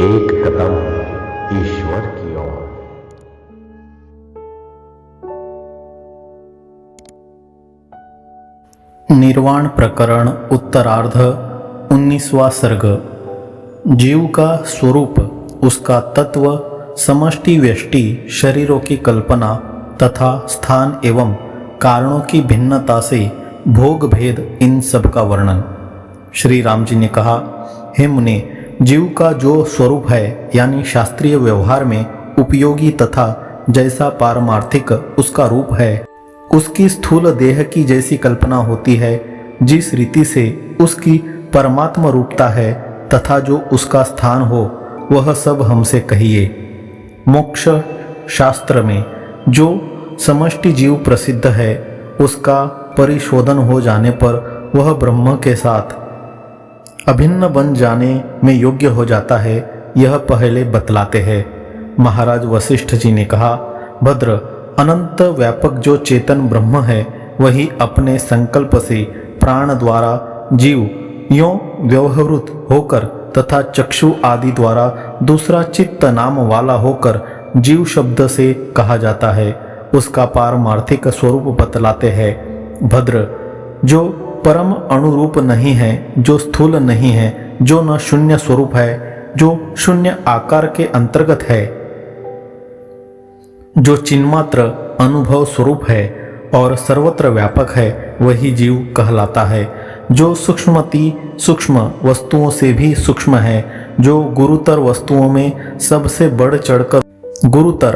एक कदम ईश्वर की ओर। निर्वाण प्रकरण उत्तरार्ध 19वां सर्ग। जीव का स्वरूप, उसका तत्व, समष्टि व्यष्टि शरीरों की कल्पना तथा स्थान एवं कारणों की भिन्नता से भोग भेद, इन सब का वर्णन। श्री राम जी ने कहा, हे मुने, जीव का जो स्वरूप है यानी शास्त्रीय व्यवहार में उपयोगी तथा जैसा पारमार्थिक उसका रूप है, उसकी स्थूल देह की जैसी कल्पना होती है, जिस रीति से उसकी परमात्म रूपता है तथा जो उसका स्थान हो, वह सब हमसे कहिए। मोक्ष शास्त्र में जो समष्टि जीव प्रसिद्ध है, उसका परिशोधन हो जाने पर वह ब्रह्म के साथ अभिन्न बन जाने में योग्य हो जाता है, यह पहले बतलाते हैं। महाराज वशिष्ठ जी ने कहा, भद्र, अनंत व्यापक जो चेतन ब्रह्म है, वही अपने संकल्प से प्राण द्वारा जीव यों व्यवहृत होकर तथा चक्षु आदि द्वारा दूसरा चित्त नाम वाला होकर जीव शब्द से कहा जाता है, उसका पारमार्थिक स्वरूप बतलाते हैं। भद्र, जो परम अनुरूप नहीं है, जो स्थूल नहीं है, जो न शून्य स्वरूप है, जो शून्य आकार के अंतर्गत है, जो चिन्मात्र अनुभव स्वरूप है और सर्वत्र व्यापक है, वही जीव कहलाता है। जो सूक्ष्मति सूक्ष्म वस्तुओं से भी सूक्ष्म है, जो गुरुतर वस्तुओं में सबसे बढ़ चढ़कर गुरुतर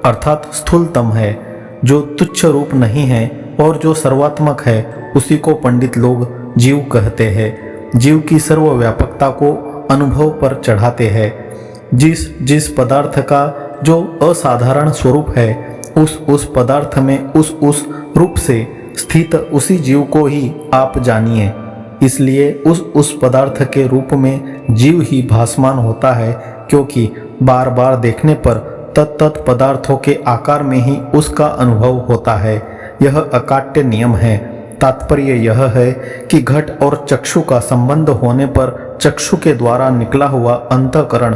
अर्थात स्थूलतम है, जो तुच्छ रूप नहीं है और जो सर्वात्मक है, उसी को पंडित लोग जीव कहते हैं। जीव की सर्वव्यापकता को अनुभव पर चढ़ाते हैं। जिस पदार्थ का जो असाधारण स्वरूप है, उस पदार्थ में उस रूप से स्थित उसी जीव को ही आप जानिए। इसलिए उस पदार्थ के रूप में जीव ही भासमान होता है, क्योंकि बार बार देखने पर तत्त पदार्थों के आकार में ही उसका अनुभव होता है। यह अकाट्य नियम है। तात्पर्य यह है कि घट और चक्षु का संबंध होने पर चक्षु के द्वारा निकला हुआ अंतःकरण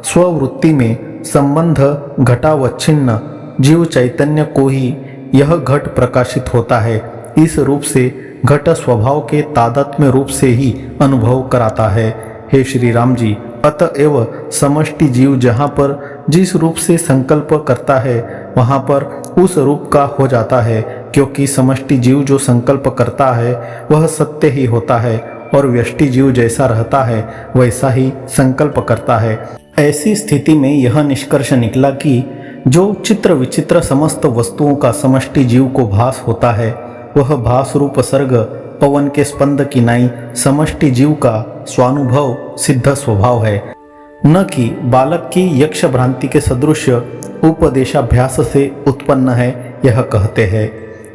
स्ववृत्ति में संबंध घटावच्छिन्न जीव चैतन्य को ही यह घट प्रकाशित होता है। इस रूप से घट स्वभाव के तादात्म्य रूप से ही अनुभव कराता है। हे श्री राम जी, अतएव समष्टि जीव जहाँ पर जिस रूप से संकल्प करता है, वहाँ पर उस रूप का हो जाता है, क्योंकि समष्टि जीव जो संकल्प करता है वह सत्य ही होता है और व्यष्टि जीव जैसा रहता है वैसा ही संकल्प करता है। ऐसी स्थिति में यह निष्कर्ष निकला कि जो चित्र विचित्र समस्त वस्तुओं का समष्टि जीव को भास होता है, वह भास रूप सर्ग पवन के स्पंद की नाई समष्टि जीव का स्वानुभव सिद्ध स्वभाव है, न कि बालक की यक्ष भ्रांति के सदृश उपदेशाभ्यास से उत्पन्न है। यह कहते हैं,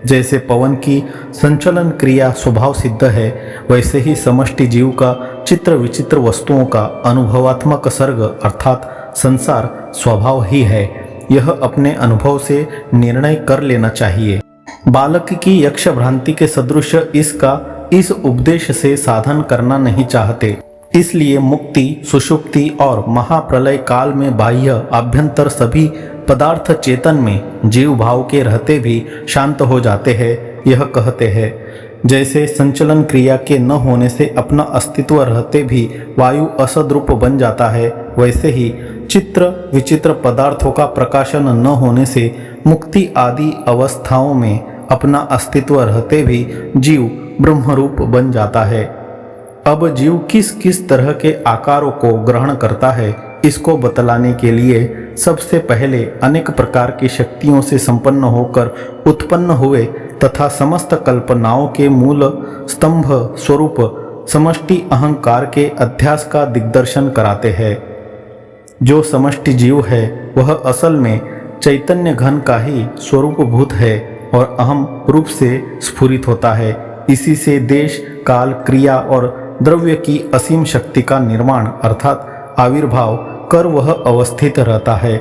जैसे पवन की संचलन क्रिया स्वभाव सिद्ध है, वैसे ही समष्टि जीव का चित्र विचित्र वस्तुओं का अनुभवात्मक सर्ग अर्थात संसार स्वभाव ही है। यह अपने अनुभव से निर्णय कर लेना चाहिए। बालक की यक्ष भ्रांति के सदृश इसका इस उपदेश से साधन करना नहीं चाहते, इसलिए मुक्ति, सुषुप्ति और महाप्रलय काल में बाह्य आभ्यंतर सभी पदार्थ चेतन में जीव भाव के रहते भी शांत हो जाते हैं। यह कहते हैं, जैसे संचलन क्रिया के न होने से अपना अस्तित्व रहते भी वायु असद्रूप बन जाता है, वैसे ही चित्र विचित्र पदार्थों का प्रकाशन न होने से मुक्ति आदि अवस्थाओं में अपना अस्तित्व रहते भी जीव ब्रह्मरूप बन जाता है। अब जीव किस किस तरह के आकारों को ग्रहण करता है, इसको बतलाने के लिए सबसे पहले अनेक प्रकार की शक्तियों से संपन्न होकर उत्पन्न हुए तथा समस्त कल्पनाओं के मूल स्तंभ स्वरूप समष्टि अहंकार के अध्यास का दिग्दर्शन कराते हैं। जो समष्टि जीव है, वह असल में चैतन्य घन का ही स्वरूपभूत है और अहम रूप से स्फुरित होता है। इसी से देश, काल, क्रिया और द्रव्य की असीम शक्ति का निर्माण अर्थात आविर्भाव कर वह अवस्थित रहता है।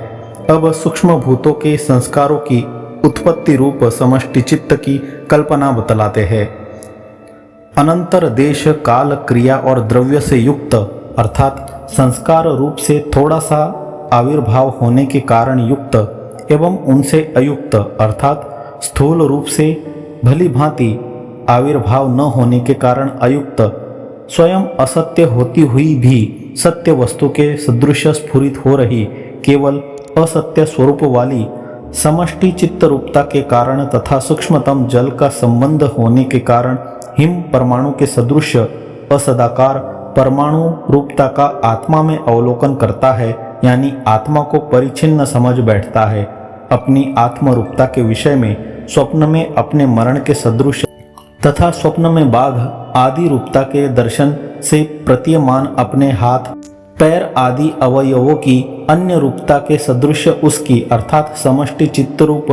अब सूक्ष्म भूतों के संस्कारों की उत्पत्ति रूप समष्टि चित्त की कल्पना बतलाते हैं। अनंतर देश, काल, क्रिया और द्रव्य से युक्त अर्थात संस्कार रूप से थोड़ा सा आविर्भाव होने के कारण युक्त एवं उनसे अयुक्त अर्थात स्थूल रूप से भली भांति आविर्भाव न होने के कारण अयुक्त, स्वयं असत्य होती हुई भी सत्य वस्तु के सदृश स्फुरित हो रही केवल असत्य स्वरूप वाली समष्टि चित्त रूपता के कारण तथा सूक्ष्मतम जल का संबंध होने के कारण हिम परमाणु के सदृश असदाकार परमाणु रूपता का आत्मा में अवलोकन करता है, यानी आत्मा को परिच्छिन्न समझ बैठता है। अपनी आत्म रूपता के विषय में स्वप्न में अपने मरण के सदृश तथा स्वप्न में बाघ आदि रूपता के दर्शन से प्रतीयमान अपने हाथ पैर आदि अवयवों की अन्य रूपता के सदृश उसकी अर्थात समष्टि चित्त रूप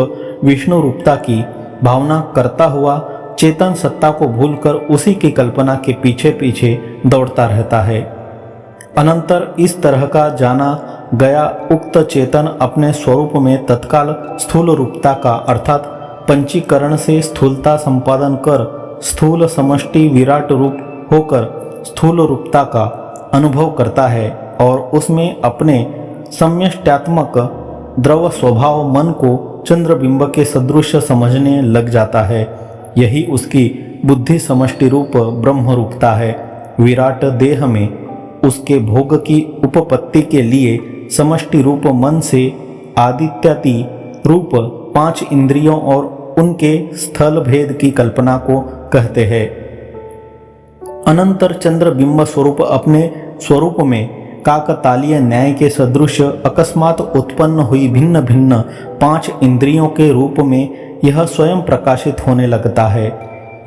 विष्णु रूपता की भावना करता हुआ चेतन सत्ता को भूलकर उसी की कल्पना के पीछे पीछे दौड़ता रहता है। अनंतर इस तरह का जाना गया उक्त चेतन अपने स्वरूप में तत्काल स्थूल रूपता का अर्थात पंचीकरण से स्थूलता संपादन कर स्थूल समष्टि विराट रूप होकर स्थूल रूपता का अनुभव करता है और उसमें अपने सम्यष्ट्यात्मक द्रव स्वभाव मन को चंद्रबिंब के सदृश समझने लग जाता है। यही उसकी बुद्धि समष्टि रूप ब्रह्म रूपता है। विराट देह में उसके भोग की उपपत्ति के लिए समष्टि रूप मन से आदित्यादि रूप 5 इंद्रियों और उनके स्थल भेद की कल्पना को कहते हैं। अनंतर चंद्रबिंब स्वरूप अपने स्वरूप में काकतालीय न्याय के सदृश अकस्मात उत्पन्न हुई भिन्न भिन्न 5 इंद्रियों के रूप में यह स्वयं प्रकाशित होने लगता है।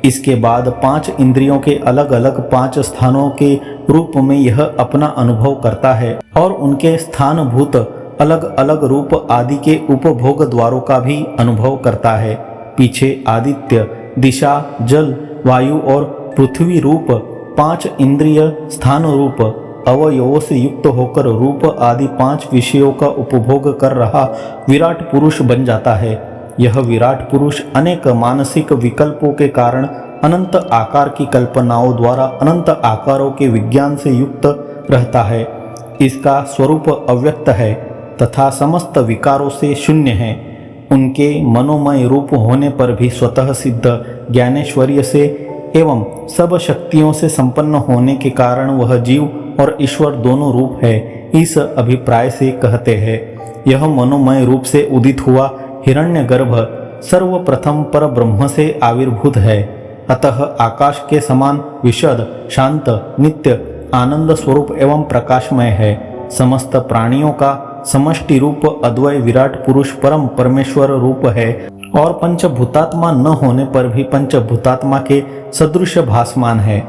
इसके बाद 5 इंद्रियों के अलग अलग 5 स्थानों के रूप में यह अपना अनुभव करता है और उनके स्थानभूत अलग अलग रूप आदि के उपभोग द्वारों का भी अनुभव करता है। पीछे आदित्य, दिशा, जल, वायु और पृथ्वी रूप 5 इंद्रिय स्थान रूप अवयवों से युक्त होकर रूप आदि 5 विषयों का उपभोग कर रहा विराट पुरुष बन जाता है। यह विराट पुरुष अनेक मानसिक विकल्पों के कारण अनंत आकार की कल्पनाओं द्वारा अनंत आकारों के विज्ञान से युक्त रहता है। इसका स्वरूप अव्यक्त है तथा समस्त विकारों से शून्य है। उनके मनोमय रूप होने पर भी स्वतः सिद्ध ज्ञानेश्वर्य से एवं सब शक्तियों से संपन्न होने के कारण वह जीव और ईश्वर दोनों रूप है, इस अभिप्राय से कहते हैं। यह मनोमय रूप से उदित हुआ हिरण्यगर्भ सर्वप्रथम पर ब्रह्म से आविर्भूत है। अतः आकाश के समान विशद, शांत, नित्य, आनंद स्वरूप एवं प्रकाशमय है। समस्त प्राणियों का समष्टि रूप अद्वय विराट पुरुष परम परमेश्वर रूप है और पंचभूतात्मा न होने पर भी पंचभूतात्मा के सदृश भासमान है।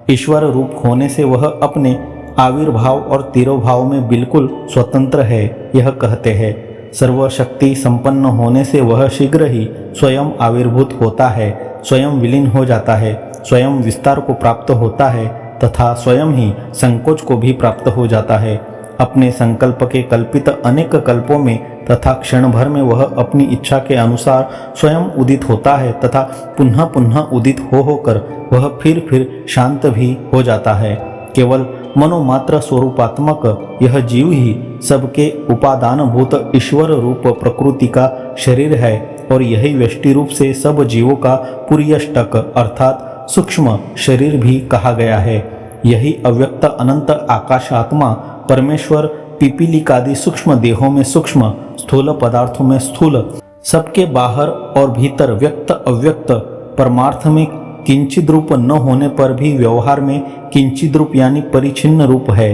ईश्वर रूप होने से वह अपने आविर्भाव और तिरोभाव में बिल्कुल स्वतंत्र है, यह कहते हैं। सर्वशक्ति संपन्न होने से वह शीघ्र ही स्वयं आविर्भूत होता है, स्वयं विलीन हो जाता है, स्वयं विस्तार को प्राप्त होता है तथा स्वयं ही संकोच को भी प्राप्त हो जाता है। अपने संकल्प के कल्पित अनेक कल्पों में तथा क्षण भर में वह अपनी इच्छा के अनुसार स्वयं उदित होता है तथा पुनः पुनः उदित हो होकर वह फिर शांत भी हो जाता है। केवल मनोमात्र स्वरूपात्मक यह जीव ही सबके उपादानभूत ईश्वर रूप प्रकृति का शरीर है और यही व्यष्टि रूप से सब जीवों का पुर्यष्टक अर्थात सूक्ष्म शरीर भी कहा गया है। यही अव्यक्त अनंत आकाशात्मा परमेश्वर पिपीलिकादि सूक्ष्म देहों में सूक्ष्म, स्थूल पदार्थों में स्थूल, सबके बाहर और भीतर व्यक्त अव्यक्त, परमार्थ में किंचित रूप न होने पर भी व्यवहार में किंचित रूप यानी परिच्छिन्न रूप है।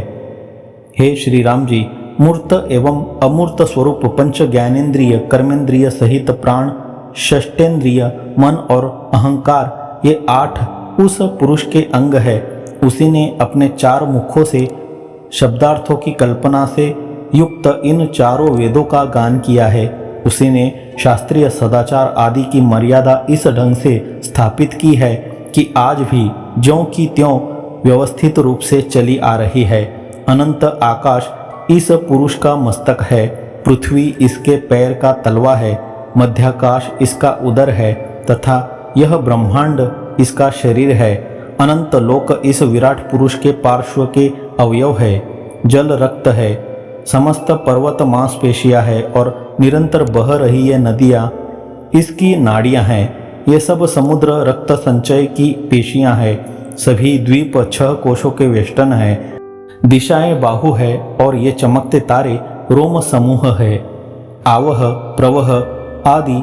हे श्री राम जी, मूर्त एवं अमूर्त स्वरूप पंच ज्ञानेन्द्रिय कर्मेंद्रिय सहित प्राण, षष्टेंद्रिय, मन और अहंकार ये 8 उस पुरुष के अंग है। उसी ने अपने 4 मुखों से शब्दार्थों की कल्पना से युक्त इन चारों वेदों का गान किया है। उसी ने शास्त्रीय सदाचार आदि की मर्यादा इस ढंग से स्थापित की है कि आज भी ज्यों की त्यों व्यवस्थित रूप से चली आ रही है। अनंत आकाश इस पुरुष का मस्तक है, पृथ्वी इसके पैर का तलवा है, मध्याकाश इसका उदर है तथा यह ब्रह्मांड इसका शरीर है। अनंत लोक इस विराट पुरुष के पार्श्व के अवयव है। जल रक्त है, समस्त पर्वत मांसपेशियां है और निरंतर बह रही ये नदियाँ इसकी नाड़ियाँ हैं। ये सब समुद्र रक्त संचय की पेशियां हैं। सभी द्वीप 6 कोशों के वेष्टन हैं। दिशाएं बाहु है और ये चमकते तारे रोम समूह है। आवह प्रवह आदि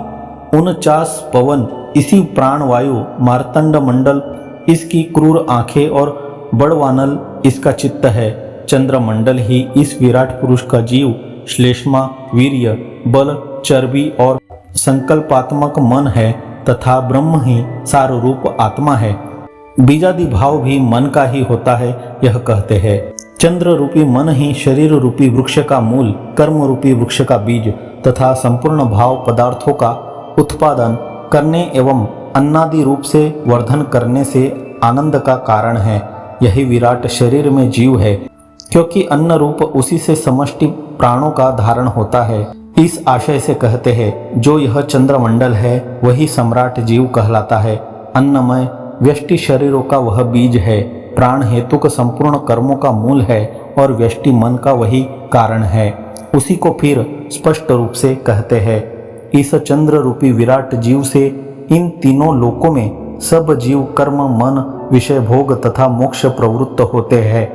49 पवन इसी प्राणवायु मार्तंड मंडल इसकी क्रूर आंखें और बड़वानल इसका चित्त है। चंद्रमंडल ही इस विराट पुरुष का जीव, श्लेष्मा, वीर्य, बल, चर्बी और संकल्पात्मक मन है तथा ब्रह्म ही सार रूप आत्मा है। बीजादि भाव भी मन का ही होता है, यह कहते हैं। चंद्र रूपी मन ही शरीर रूपी वृक्ष का मूल, कर्म रूपी वृक्ष का बीज तथा संपूर्ण भाव पदार्थों का उत्पादन करने एवं अन्नादि रूप से वर्धन करने से आनंद का कारण है। यही विराट शरीर में जीव है, क्योंकि अन्न रूप उसी से समष्टि प्राणों का धारण होता है। इस आशय से कहते हैं, जो यह चंद्रमंडल है वही सम्राट जीव कहलाता है। अन्नमय व्यष्टि शरीरों का वह बीज है, प्राण हेतु का संपूर्ण कर्मों का मूल है और व्यष्टि मन का वही कारण है। उसी को फिर स्पष्ट रूप से कहते हैं। इस चंद्र रूपी विराट जीव से इन तीनों लोकों में सब जीव कर्म, मन, विषय भोग तथा मोक्ष प्रवृत्त होते हैं।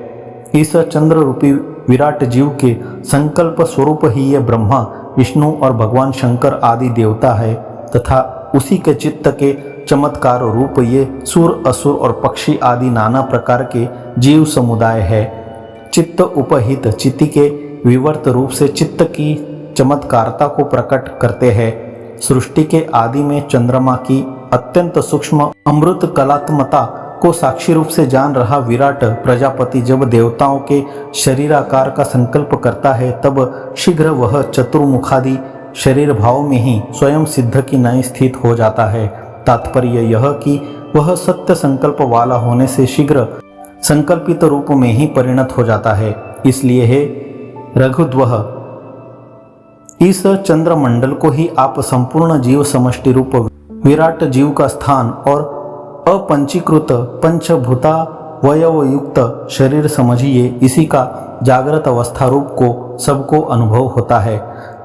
इस चंद्र रूपी विराट जीव के संकल्प स्वरूप ही ये ब्रह्मा, विष्णु और भगवान शंकर आदि देवता है तथा उसी के चित्त के चमत्कार रूप ये सुर, असुर और पक्षी आदि नाना प्रकार के जीव समुदाय है। चित्त उपहित चित्ती के विवर्त रूप से चित्त की चमत्कारता को प्रकट करते हैं। सृष्टि के आदि में चंद्रमा की अत्यंत सूक्ष्म अमृत कलात्मता को साक्षी रूप से जान रहा विराट प्रजापति जब देवताओं के शरीराकार का संकल्प करता है, तब शीघ्र वह चतुर्मुखादि शरीर भाव में ही स्वयं सिद्ध की नई स्थित हो जाता है। तात्पर्य यह कि वह सत्य संकल्प वाला होने से शीघ्र संकल्पित रूप में ही परिणत हो जाता है। इसलिए हे रघुद्वह, इस चंद्रमंडल को ही आप संपूर्ण जीव समष्टि रूप विराट जीव का स्थान और अपंचीकृत पंचभूता वयव युक्त शरीर समझिए। इसी का जागृत अवस्था रूप को सबको अनुभव होता है।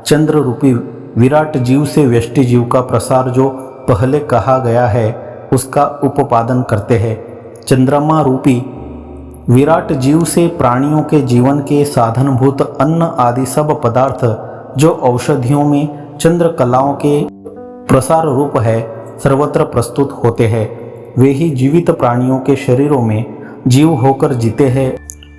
चंद्र रूपी विराट जीव से व्यष्टि जीव का प्रसार जो पहले कहा गया है, उसका उपादान करते हैं। चंद्रमा रूपी विराट जीव से प्राणियों के जीवन के साधनभूत अन्न आदि सब पदार्थ जो औषधियों में चंद्र कलाओं के प्रसार रूप है, सर्वत्र प्रस्तुत होते हैं। वे ही जीवित प्राणियों के शरीरों में जीव होकर जीते हैं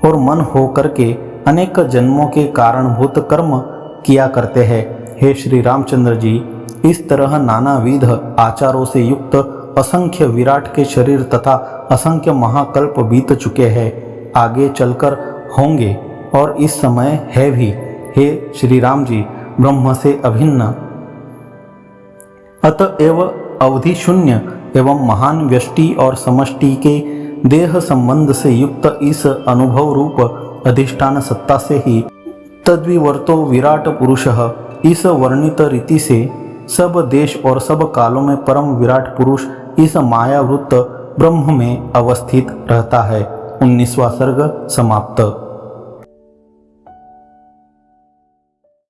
और मन होकर के अनेक जन्मों के कारणभूत कर्म किया करते हैं। हे श्री रामचंद्र जी, इस तरह नानाविध आचारों से युक्त असंख्य विराट के शरीर तथा असंख्य महाकल्प बीत चुके हैं, आगे चलकर होंगे और इस समय है भी। हे श्री राम जी, ब्रह्म से अभिन्न अतएव अवधि शून्य एवं महान व्यष्टि और समष्टि के देह संबंध से युक्त इस अनुभव रूप अधिष्ठान सत्ता से ही तद्विवर्तो विराट पुरुषः, इस वर्णित रीति से सब देश और सब कालों में परम विराट पुरुष इस मायावृत्त ब्रह्म में अवस्थित रहता है। 19वां सर्ग समाप्त।